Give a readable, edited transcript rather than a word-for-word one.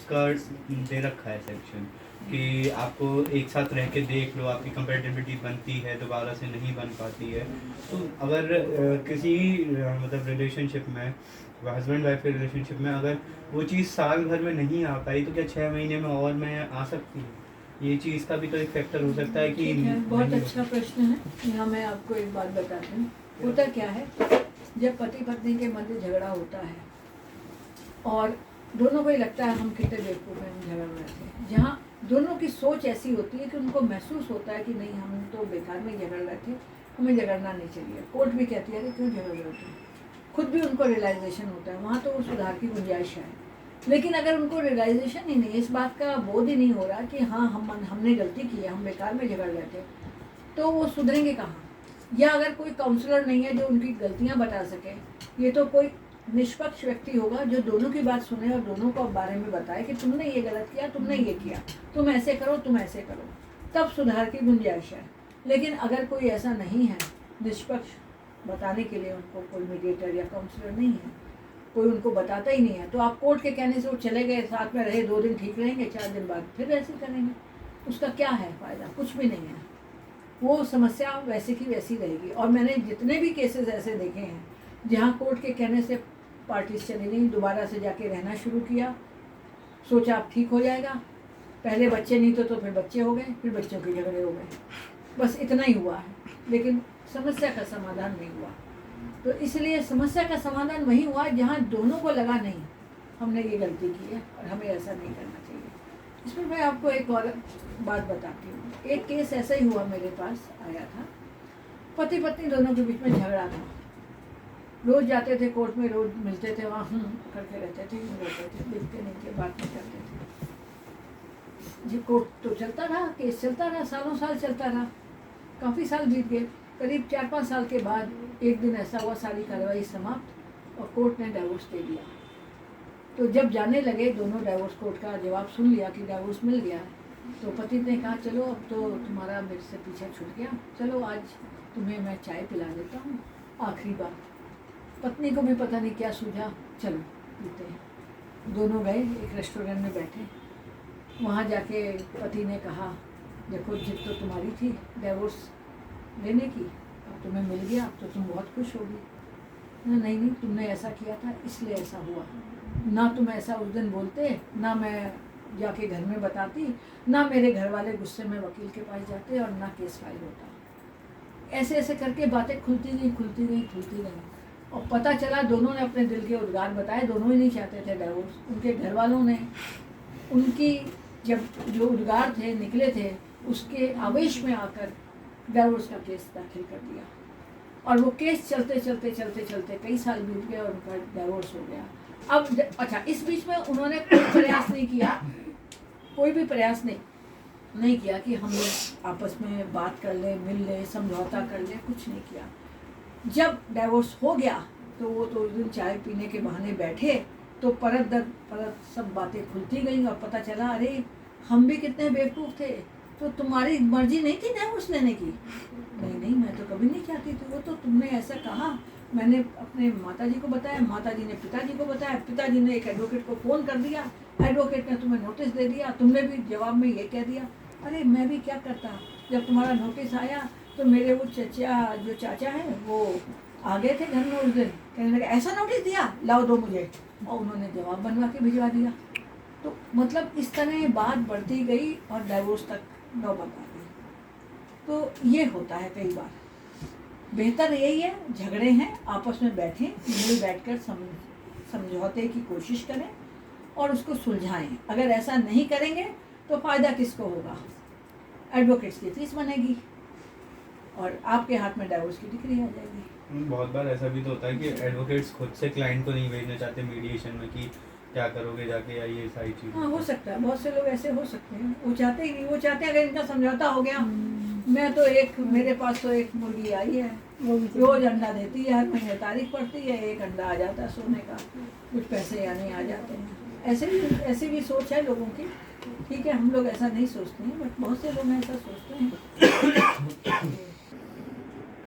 का दे रखा है सेक्शन कि आपको एक साथ रह के देख लो, आपकी कंपेटिबिलिटी बनती है, दोबारा से नहीं बन पाती है। तो अगर किसी मतलब रिलेशनशिप में, हस्बैंड वाइफ के रिलेशनशिप में अगर वो चीज़ साल भर में नहीं आ पाई तो क्या 6 महीने में और मैं आ सकती हूँ? ये चीज़ का भी तो एक फैक्टर हो सकता है कि बहुत अच्छा प्रश्न है। यहाँ मैं आपको एक बात बताती हूँ। होता क्या है, जब पति पत्नी के मध्य झगड़ा होता है और दोनों को ही लगता है हम कितने बेवकूफ़ हैं, हम झगड़ रहे थे, जहाँ दोनों की सोच ऐसी होती है कि उनको महसूस होता है कि नहीं हम तो बेकार में झगड़ रहे थे, हमें झगड़ना नहीं चाहिए। कोर्ट भी कहती है कि क्यों झगड़ रहे थे, खुद भी उनको रियलाइजेशन होता है, वहाँ तो सुधार की गुंजाइश है। लेकिन अगर उनको रियलाइजेशन ही नहीं, इस बात का बोध ही नहीं हो रहा कि हाँ हमने गलती की है, हम बेकार में झगड़ रहे थे, तो वो सुधरेंगे कहाँ? या अगर कोई काउंसलर नहीं है जो उनकी गलतियाँ बता सके, ये तो कोई निष्पक्ष व्यक्ति होगा जो दोनों की बात सुने और दोनों को बारे में बताए कि तुमने ये गलत किया, तुमने ये किया, तुम ऐसे करो, तुम ऐसे करो, तब सुधार की गुंजाइश है। लेकिन अगर कोई ऐसा नहीं है निष्पक्ष बताने के लिए, उनको कोई मीडिएटर या काउंसलर नहीं है, कोई उनको बताता ही नहीं है, तो आप कोर्ट के कहने से वो चले गए, साथ में रहे, 2 दिन ठीक रहेंगे, 4 दिन बाद फिर ऐसे करेंगे, उसका क्या है फ़ायदा? कुछ भी नहीं है। वो समस्या वैसे की वैसी रहेगी। और मैंने जितने भी केसेस ऐसे देखे हैं जहाँ कोर्ट के कहने से पार्टीज चली गई, दोबारा से जाके रहना शुरू किया, सोचा अब ठीक हो जाएगा, पहले बच्चे नहीं तो फिर बच्चे हो गए, फिर बच्चों के झगड़े हो गए, बस इतना ही हुआ है, लेकिन समस्या का समाधान नहीं हुआ। तो इसलिए समस्या का समाधान वही हुआ जहाँ दोनों को लगा नहीं हमने ये गलती की है और हमें ऐसा नहीं करना चाहिए। इसमें मैं आपको एक और बात बताती हूँ। एक केस ऐसा ही हुआ, मेरे पास आया था, पति पत्नी दोनों के बीच में झगड़ा था, रोज़ जाते थे कोर्ट में, रोज़ मिलते थे, वहाँ करके रहते थे, रहते थे, दिखते नहीं थे, बात नहीं करते थे जी। कोर्ट तो चलता रहा, केस चलता रहा, सालों साल चलता रहा, काफ़ी साल बीत गए। करीब 4-5 साल के बाद एक दिन ऐसा हुआ, सारी कार्रवाई समाप्त और कोर्ट ने डाइवोर्स दे दिया। तो जब जाने लगे दोनों, डाइवोर्स कोर्ट का जवाब सुन लिया कि डाइवोर्स मिल गया, तो पति ने कहा चलो अब तो तुम्हारा मेरे से पीछा छूट गया, चलो आज तुम्हें मैं चाय पिला देता हूँ, आखिरी बार। पत्नी को भी पता नहीं क्या सूझा, चलो पीते हैं। दोनों गए, एक रेस्टोरेंट में बैठे, वहाँ जाके पति ने कहा देखो जिद तो तुम्हारी थी डाइवोर्स लेने की, अब तुम्हें मिल गया, अब तो तुम बहुत खुश होगी। नहीं नहीं, तुमने ऐसा किया था इसलिए ऐसा हुआ, ना तुम ऐसा उस दिन बोलते, ना मैं जाके घर में बताती, ना मेरे घर वाले गुस्से में वकील के पास जाते और ना केस फाइल होता। ऐसे ऐसे करके बातें खुलती गई और पता चला दोनों ने अपने दिल के उद्गार बताए, दोनों ही नहीं चाहते थे डाइवोर्स। उनके घर वालों ने उनकी जब जो उद्गार थे निकले थे, उसके आवेश में आकर डाइवोर्स का केस दाखिल कर दिया और वो केस चलते कई साल बीत गए और उनका डाइवोर्स हो गया। अब अच्छा, इस बीच में उन्होंने कोई प्रयास नहीं किया, कोई भी प्रयास नहीं किया कि हम लोग आपस में बात कर ले, मिल ले, समझौता कर ले, कुछ नहीं किया। जब डाइवोर्स हो गया तो वो तो उस दिन चाय पीने के बहाने बैठे तो परत दर परत सब बातें खुलती गई और पता चला अरे हम भी कितने बेवकूफ़ थे, तो तुम्हारी मर्जी नहीं थी डाइवोर्स लेने की? नहीं, मैं तो कभी नहीं चाहती थी, वो तो तुमने ऐसा कहा, मैंने अपने माताजी को बताया, माताजी ने पिताजी को बताया, पिताजी ने एक एडवोकेट को फ़ोन कर दिया, एडवोकेट ने तुम्हें नोटिस दे दिया, तुमने भी जवाब में ये कह दिया। अरे मैं भी क्या करता, जब तुम्हारा नोटिस आया तो मेरे वो चाचा हैं वो आ गए थे घर में उस दिन, कहने लगे ऐसा नोटिस दिया, लाओ दो मुझे, और उन्होंने जवाब बनवा के भिजवा दिया। तो मतलब इस तरह बात बढ़ती गई और डाइवोर्स तक नौबत आ गई। तो ये होता है कई बार। बेहतर यही है, झगड़े हैं आपस में बैठें, मिल बैठकर समझौते की कोशिश करें और उसको सुलझाएं। अगर ऐसा नहीं करेंगे तो फ़ायदा किसको होगा? एडवोकेट्स की फीस बनेगी और आपके हाथ में डाइवोर्स की डिग्री आ जाएगी। बहुत बार ऐसा भी तो होता है कि एडवोकेट्स खुद से क्लाइंट को नहीं भेजना चाहते मीडिएशन में कि क्या करोगे जाके, या ये सारी चीज़। हाँ, हो सकता है, बहुत से लोग ऐसे हो सकते हैं, वो चाहते ही नहीं, वो चाहते हैं अगर इनका समझौता हो गया, मैं तो मेरे पास तो एक मुर्गी आई है, वो रोज अंडा देती है, हर महीने तारीख पड़ती है, एक अंडा आ जाता है सोने का, कुछ पैसे यानी आ जाते हैं। ऐसे भी सोच है लोगों की। ठीक है, हम लोग ऐसा नहीं सोचते हैं, बट बहुत से लोग ऐसा सोचते हैं।